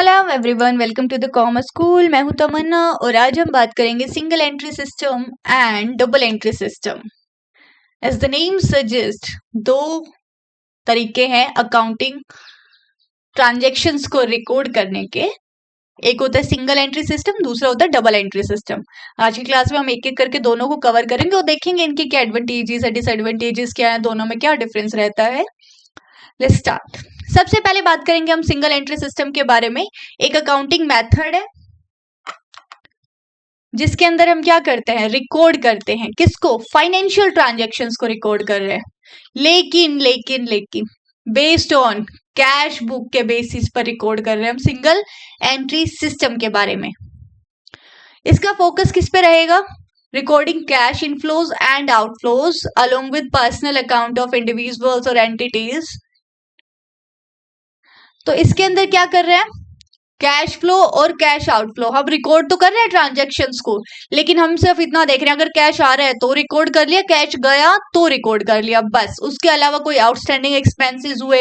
Hello everyone, welcome to the commerce school. मैं हूं तमन्ना और आज हम बात करेंगे single entry system and double entry system. As the name suggest, दो तरीके हैं अकाउंटिंग ट्रांजैक्शंस को रिकॉर्ड करने के। एक होता है सिंगल एंट्री सिस्टम, दूसरा होता है डबल एंट्री सिस्टम। आज की क्लास में हम एक एक करके दोनों को कवर करेंगे और देखेंगे इनकी क्या एडवांटेजेस है, डिसएडवांटेजेस क्या है, दोनों में क्या डिफरेंस रहता है। Let's start. सबसे पहले बात करेंगे हम सिंगल एंट्री सिस्टम के बारे में। एक अकाउंटिंग मेथड है जिसके अंदर हम क्या करते हैं, रिकॉर्ड करते हैं। किसको? फाइनेंशियल ट्रांजैक्शंस को रिकॉर्ड कर रहे हैं, लेकिन बेस्ड ऑन कैश बुक के बेसिस पर रिकॉर्ड कर रहे हैं हम सिंगल एंट्री सिस्टम के बारे में। इसका फोकस किस पे रहेगा? Recording cash inflows and outflows along with personal account of individuals और एंटिटीज। तो इसके अंदर क्या कर रहे हैं, कैश फ्लो और कैश आउटफ्लो। हम रिकॉर्ड तो कर रहे हैं ट्रांजैक्शंस को, लेकिन हम सिर्फ इतना देख रहे हैं, अगर कैश आ रहा है तो रिकॉर्ड कर लिया, कैश गया तो रिकॉर्ड कर लिया, बस। उसके अलावा कोई आउटस्टैंडिंग एक्सपेंसेस हुए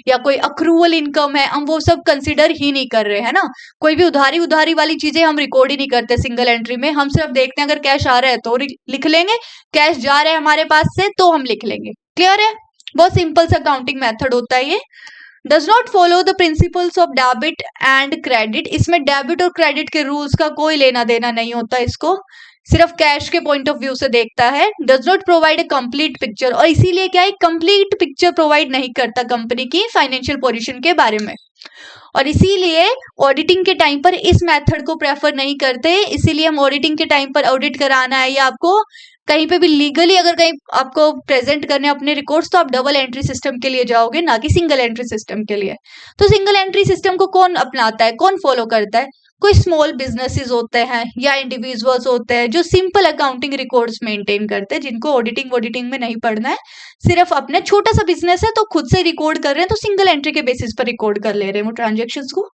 या कोई अक्रूवल इनकम है, हम वो सब कंसिडर ही नहीं कर रहे हैं ना। कोई भी उधारी वाली चीजें हम रिकॉर्ड ही नहीं करते सिंगल एंट्री में। हम सिर्फ देखते हैं, अगर कैश आ रहा है तो लिख लेंगे, कैश जा रहा है हमारे पास से तो हम लिख लेंगे। क्लियर है? बहुत सिंपल सा काउंटिंग मेथड होता है ये। Does not follow the principles of debit and credit. इसमें डेबिट और क्रेडिट के रूल्स का कोई लेना देना नहीं होता, इसको सिर्फ कैश के पॉइंट ऑफ व्यू से देखता है। Does not provide a complete picture, और इसीलिए क्या है, कंप्लीट पिक्चर प्रोवाइड नहीं करता कंपनी की फाइनेंशियल पोजीशन के बारे में, और इसीलिए ऑडिटिंग के टाइम पर इस मेथड को प्रेफर नहीं करते। इसीलिए हम ऑडिटिंग के टाइम पर ऑडिट कराना है या आपको कहीं पे भी लीगली अगर कहीं आपको प्रेजेंट करने अपने रिकॉर्ड्स, तो आप डबल एंट्री सिस्टम के लिए जाओगे, ना कि सिंगल एंट्री सिस्टम के लिए। तो सिंगल एंट्री सिस्टम को कौन अपनाता है, कौन फॉलो करता है? कोई स्मॉल बिजनेसेस होते हैं या इंडिविजुअल्स होते हैं जो सिंपल अकाउंटिंग रिकॉर्ड्स मेंटेन करते हैं, जिनको ऑडिटिंग में नहीं पढ़ना है, सिर्फ अपना छोटा सा बिजनेस है तो खुद से रिकॉर्ड कर रहे हैं, तो सिंगल एंट्री के बेसिस पर रिकॉर्ड कर ले रहे हैं वो ट्रांजेक्शन्स को।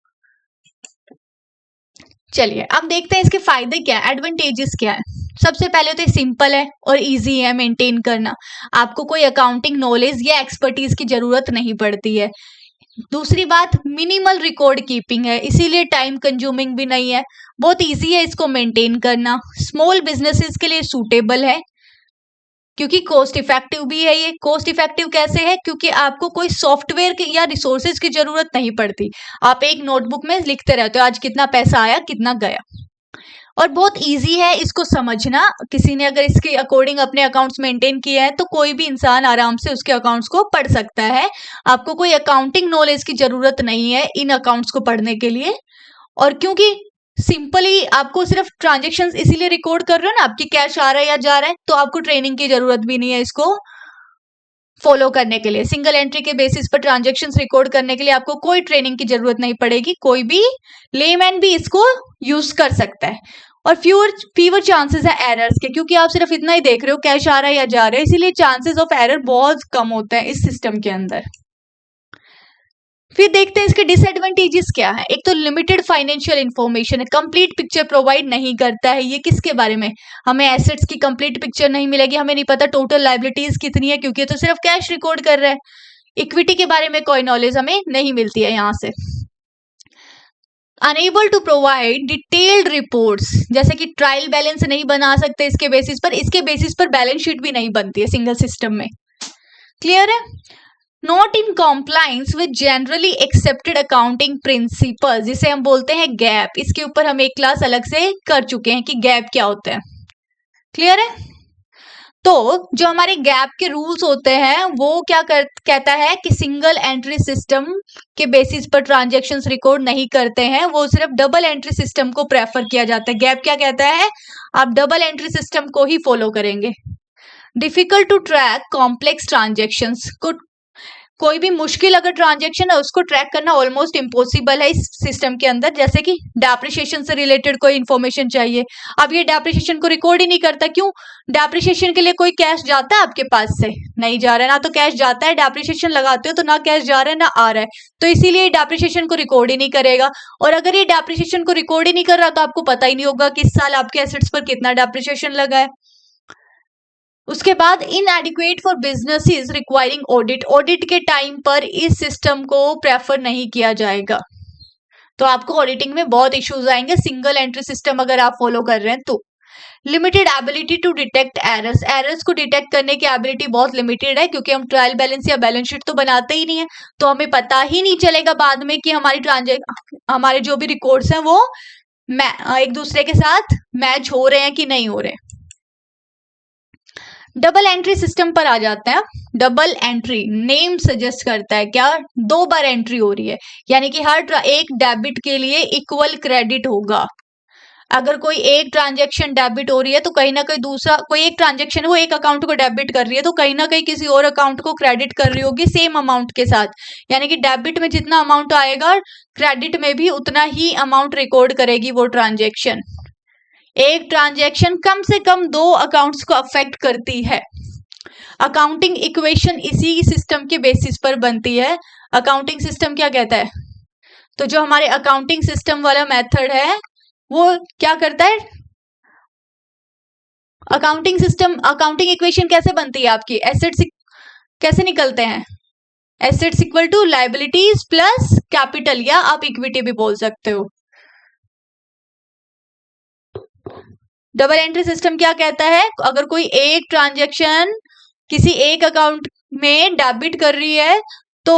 चलिए अब देखते हैं इसके फायदे क्या है, एडवांटेजेस क्या है। सबसे पहले तो ये सिंपल है और इजी है मेंटेन करना। आपको कोई अकाउंटिंग नॉलेज या एक्सपर्टीज की जरूरत नहीं पड़ती है। दूसरी बात, मिनिमल रिकॉर्ड कीपिंग है, इसीलिए टाइम कंज्यूमिंग भी नहीं है, बहुत इजी है इसको मेंटेन करना। स्मॉल बिजनेसेस के लिए सूटेबल है क्योंकि कॉस्ट इफेक्टिव भी है। ये कॉस्ट इफेक्टिव कैसे है? क्योंकि आपको कोई सॉफ्टवेयर या रिसोर्सेज की जरूरत नहीं पड़ती। आप एक नोटबुक में लिखते रहते हो आज कितना पैसा आया, कितना गया, और बहुत इजी है इसको समझना। किसी ने अगर इसके अकॉर्डिंग अपने अकाउंट्स मेंटेन किए हैं तो कोई भी इंसान आराम से उसके अकाउंट्स को पढ़ सकता है। आपको कोई अकाउंटिंग नॉलेज की जरूरत नहीं है इन अकाउंट्स को पढ़ने के लिए। और क्योंकि सिंपली आपको सिर्फ ट्रांजेक्शन्स इसीलिए रिकॉर्ड कर रहे हो ना, आपकी कैश आ रहा है या जा रहा है, तो आपको ट्रेनिंग की जरूरत भी नहीं है इसको फॉलो करने के लिए। सिंगल एंट्री के बेसिस पर ट्रांजेक्शन्स रिकॉर्ड करने के लिए आपको कोई ट्रेनिंग की जरूरत नहीं पड़ेगी, कोई भी लेमैन भी इसको यूज कर सकता है। और फीवर चांसेस है एरर्स के, क्योंकि आप सिर्फ इतना ही देख रहे हो कैश आ रहा है या जा रहा है, इसीलिए चांसेस ऑफ एरर बहुत कम होते हैं इस सिस्टम के अंदर। फिर देखते हैं इसके डिसएडवांटेजेस क्या है। एक तो लिमिटेड फाइनेंशियल इंफॉर्मेशन है, कंप्लीट पिक्चर प्रोवाइड नहीं करता है। ये किसके बारे में? हमें एसेट्स की कंप्लीट पिक्चर नहीं मिलेगी, हमें नहीं पता टोटल लायबिलिटीज कितनी है, क्योंकि तो सिर्फ कैश रिकॉर्ड कर रहा है। इक्विटी के बारे में कोई नॉलेज हमें नहीं मिलती है यहाँ से। Unable to provide detailed reports, जैसे कि ट्रायल बैलेंस नहीं बना सकते इसके बेसिस पर, इसके बेसिस पर बैलेंस शीट भी नहीं बनती है सिंगल सिस्टम में। क्लियर है? Not in compliance with generally accepted accounting principle, जिसे हम बोलते हैं गैप। इसके ऊपर हम एक क्लास अलग से कर चुके हैं कि गैप क्या होता है। क्लियर है? तो जो हमारे गैप के रूल्स होते हैं वो क्या कहता है कि सिंगल एंट्री सिस्टम के बेसिस पर ट्रांजैक्शंस रिकॉर्ड नहीं करते हैं, वो सिर्फ डबल एंट्री सिस्टम को प्रेफर किया जाता है। गैप क्या कहता है? आप डबल एंट्री सिस्टम को ही फॉलो करेंगे। Difficult to track complex transactions को, कोई भी मुश्किल अगर ट्रांजैक्शन है उसको ट्रैक करना ऑलमोस्ट इम्पॉसिबल है इस सिस्टम के अंदर। जैसे कि डेप्रिसिएशन से रिलेटेड कोई इन्फॉर्मेशन चाहिए, अब ये डेप्रिसिएशन को रिकॉर्ड ही नहीं करता। क्यों? डेप्रिसिएशन के लिए कोई कैश जाता है आपके पास से? नहीं जा रहा है ना, तो कैश जाता है, डेप्रिसिएशन लगाते हो तो ना कैश जा रहा है ना आ रहा है, तो इसीलिए डेप्रिसिएशन को रिकॉर्ड ही नहीं करेगा। और अगर ये डेप्रिसिएशन को रिकॉर्ड ही नहीं कर रहा तो आपको पता ही नहीं होगा कि इस साल आपके एसेट्स पर कितना डेप्रिसिएशन लगा है। उसके बाद इनएडिक्वेट for businesses requiring audit, audit के टाइम पर इस सिस्टम को प्रेफर नहीं किया जाएगा। तो आपको ऑडिटिंग में बहुत इश्यूज आएंगे सिंगल एंट्री सिस्टम अगर आप फॉलो कर रहे हैं तो। Limited ability to detect errors, errors को डिटेक्ट करने की एबिलिटी बहुत लिमिटेड है क्योंकि हम ट्रायल बैलेंस या बैलेंस शीट तो बनाते ही नहीं है, तो हमें पता ही नहीं चलेगा बाद में कि हमारे जो भी रिकॉर्ड्स हैं वो एक दूसरे के साथ मैच हो रहे हैं कि नहीं हो रहे। डबल एंट्री सिस्टम पर आ जाते हैं। डबल एंट्री नेम सजेस्ट करता है क्या, 2 बार एंट्री हो रही है, यानी कि हर एक डेबिट के लिए इक्वल क्रेडिट होगा। अगर कोई एक ट्रांजैक्शन डेबिट हो रही है तो कहीं ना कहीं दूसरा कोई एक ट्रांजैक्शन वो एक अकाउंट को डेबिट कर रही है तो कहीं ना कहीं किसी और अकाउंट को क्रेडिट कर रही होगी सेम अमाउंट के साथ, यानी कि डेबिट में जितना अमाउंट आएगा क्रेडिट में भी उतना ही अमाउंट रिकॉर्ड करेगी वो ट्रांजैक्शन। एक ट्रांजैक्शन कम से कम 2 अकाउंट्स को अफेक्ट करती है। अकाउंटिंग इक्वेशन इसी सिस्टम के बेसिस पर बनती है। अकाउंटिंग सिस्टम क्या कहता है, तो जो हमारे अकाउंटिंग सिस्टम वाला मेथड है वो क्या करता है, अकाउंटिंग इक्वेशन कैसे बनती है आपकी, एसेट्स कैसे निकलते हैं, assets equal to liabilities plus capital, या आप इक्विटी भी बोल सकते हो। डबल एंट्री सिस्टम क्या कहता है, अगर कोई एक ट्रांजैक्शन किसी एक अकाउंट में डेबिट कर रही है तो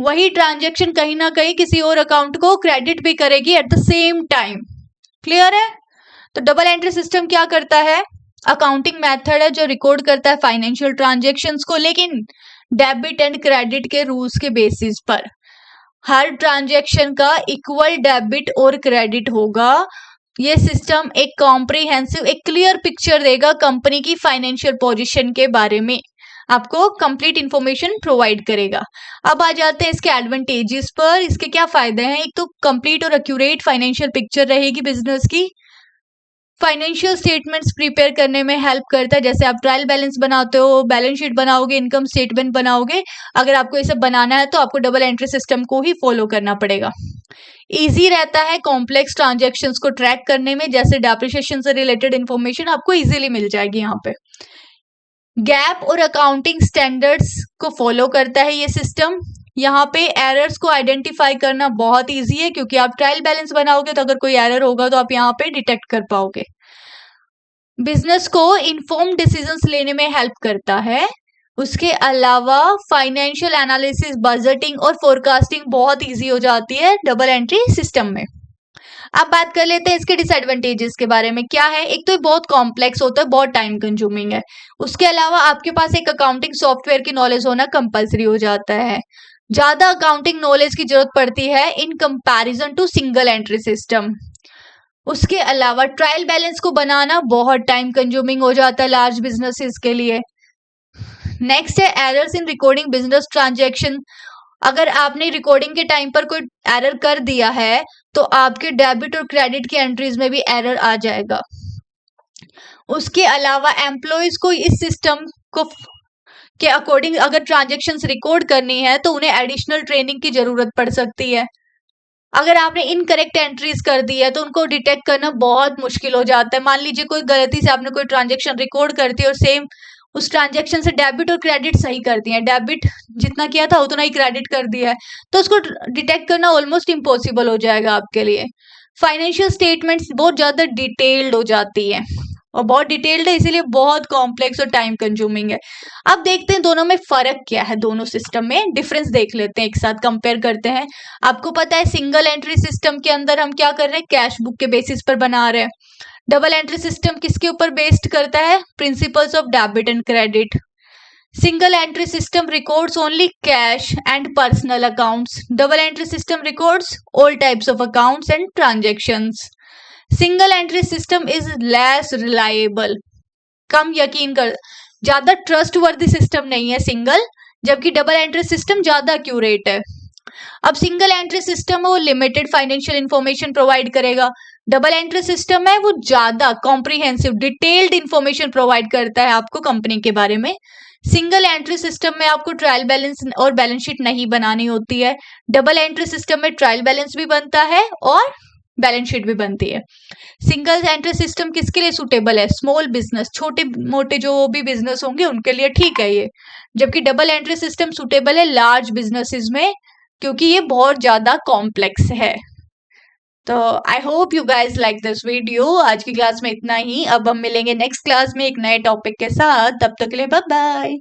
वही ट्रांजैक्शन कहीं ना कहीं किसी और अकाउंट को क्रेडिट भी करेगी at the same time. Clear है? तो डबल एंट्री सिस्टम क्या करता है, अकाउंटिंग मेथड है जो रिकॉर्ड करता है फाइनेंशियल ट्रांजैक्शंस को, लेकिन डेबिट एंड क्रेडिट के रूल्स के बेसिस पर। हर ट्रांजैक्शन का इक्वल डेबिट और क्रेडिट होगा। ये सिस्टम एक कॉम्प्रिहेंसिव, एक क्लियर पिक्चर देगा कंपनी की फाइनेंशियल पोजीशन के बारे में, आपको कंप्लीट इंफॉर्मेशन प्रोवाइड करेगा। अब आ जाते हैं इसके एडवांटेजेस पर। इसके क्या फायदे हैं, एक तो कंप्लीट और एक्यूरेट फाइनेंशियल पिक्चर रहेगी बिजनेस की। फाइनेंशियल स्टेटमेंट्स प्रिपेयर करने में हेल्प करता है, जैसे आप ट्रायल बैलेंस बनाते हो, बैलेंस शीट बनाओगे, इनकम स्टेटमेंट बनाओगे, अगर आपको ये सब बनाना है तो आपको डबल एंट्री सिस्टम को ही फॉलो करना पड़ेगा। इजी रहता है कॉम्प्लेक्स ट्रांजैक्शंस को ट्रैक करने में, जैसे डेप्रिसिएशन से रिलेटेड इंफॉर्मेशन आपको इजीली मिल जाएगी यहाँ पे। गैप और अकाउंटिंग स्टैंडर्ड्स को फॉलो करता है ये सिस्टम। यहाँ पे एरर्स को आइडेंटिफाई करना बहुत इजी है क्योंकि आप ट्रायल बैलेंस बनाओगे तो अगर कोई एरर होगा तो आप यहाँ पे डिटेक्ट कर पाओगे। बिजनेस को इन्फॉर्म डिसीजंस लेने में हेल्प करता है। उसके अलावा फाइनेंशियल एनालिसिस, बजटिंग और फोरकास्टिंग बहुत इजी हो जाती है डबल एंट्री सिस्टम में। अब बात कर लेते हैं इसके डिसएडवांटेजेस के बारे में। क्या है, एक तो ये बहुत कॉम्प्लेक्स होता है, बहुत टाइम कंज्यूमिंग है। उसके अलावा आपके पास एक अकाउंटिंग सॉफ्टवेयर की नॉलेज होना कंपलसरी हो जाता है। ज्यादा अकाउंटिंग नॉलेज की जरूरत पड़ती है in comparison to single entry system. उसके अलावा ट्रायल बैलेंस को बनाना बहुत टाइम कंज्यूमिंग हो जाता है लार्ज बिजनेसेस के लिए। नेक्स्ट है errors in recording business transaction. अगर आपने रिकॉर्डिंग के टाइम पर कोई एरर कर दिया है तो आपके डेबिट और क्रेडिट की एंट्रीज में भी एरर आ जाएगा। उसके अलावा एम्प्लॉयज को इस सिस्टम को के अकॉर्डिंग अगर ट्रांजैक्शंस रिकॉर्ड करनी है तो उन्हें एडिशनल ट्रेनिंग की जरूरत पड़ सकती है। अगर आपने इनकरेक्ट एंट्रीज कर दी है तो उनको डिटेक्ट करना बहुत मुश्किल हो जाता है। मान लीजिए कोई गलती से आपने कोई ट्रांजैक्शन रिकॉर्ड कर दी और सेम उस ट्रांजैक्शन से डेबिट और क्रेडिट सही कर दिया है, डेबिट जितना किया था उतना ही क्रेडिट कर दिया है, तो उसको डिटेक्ट करना ऑलमोस्ट इम्पॉसिबल हो जाएगा आपके लिए। फाइनेंशियल स्टेटमेंट्स बहुत ज्यादा डिटेल्ड हो जाती है और बहुत डिटेल्ड है, इसीलिए बहुत कॉम्प्लेक्स और टाइम कंज्यूमिंग है। अब देखते हैं दोनों में फर्क क्या है, दोनों सिस्टम में डिफरेंस देख लेते हैं, एक साथ कंपेयर करते हैं। आपको पता है सिंगल एंट्री सिस्टम के अंदर हम क्या कर रहे हैं, कैश बुक के बेसिस पर बना रहे हैं। डबल एंट्री सिस्टम किसके ऊपर बेस्ड करता है, principles of debit and credit. Single entry system records only cash and personal accounts. Double entry system records all types of accounts and transactions. Single entry system is less reliable, कम यकीन कर, ज्यादा trustworthy system नहीं है single, जबकि double entry system ज्यादा accurate है। अब सिंगल एंट्री सिस्टम है वो लिमिटेड फाइनेंशियल इंफॉर्मेशन प्रोवाइड करेगा, डबल एंट्री सिस्टम है वो ज्यादा कॉम्प्रिहेंसिव डिटेल्ड इंफॉर्मेशन प्रोवाइड करता है आपको कंपनी के बारे में। सिंगल एंट्री सिस्टम में आपको ट्रायल बैलेंस और बैलेंस शीट नहीं बनानी होती है, डबल एंट्री सिस्टम में ट्रायल बैलेंस भी बनता है और बैलेंस शीट भी बनती है। सिंगल एंट्री सिस्टम किसके लिए सुटेबल है, स्मॉल बिजनेस, छोटे मोटे जो भी बिजनेस होंगे उनके लिए ठीक है ये, जबकि डबल एंट्री सिस्टम सुटेबल है लार्ज बिजनेसेस में क्योंकि ये बहुत ज्यादा कॉम्प्लेक्स है। तो I hope you guys like this video. आज की क्लास में इतना ही। अब हम मिलेंगे नेक्स्ट क्लास में एक नए टॉपिक के साथ। तब तक के लिए बाय बाय।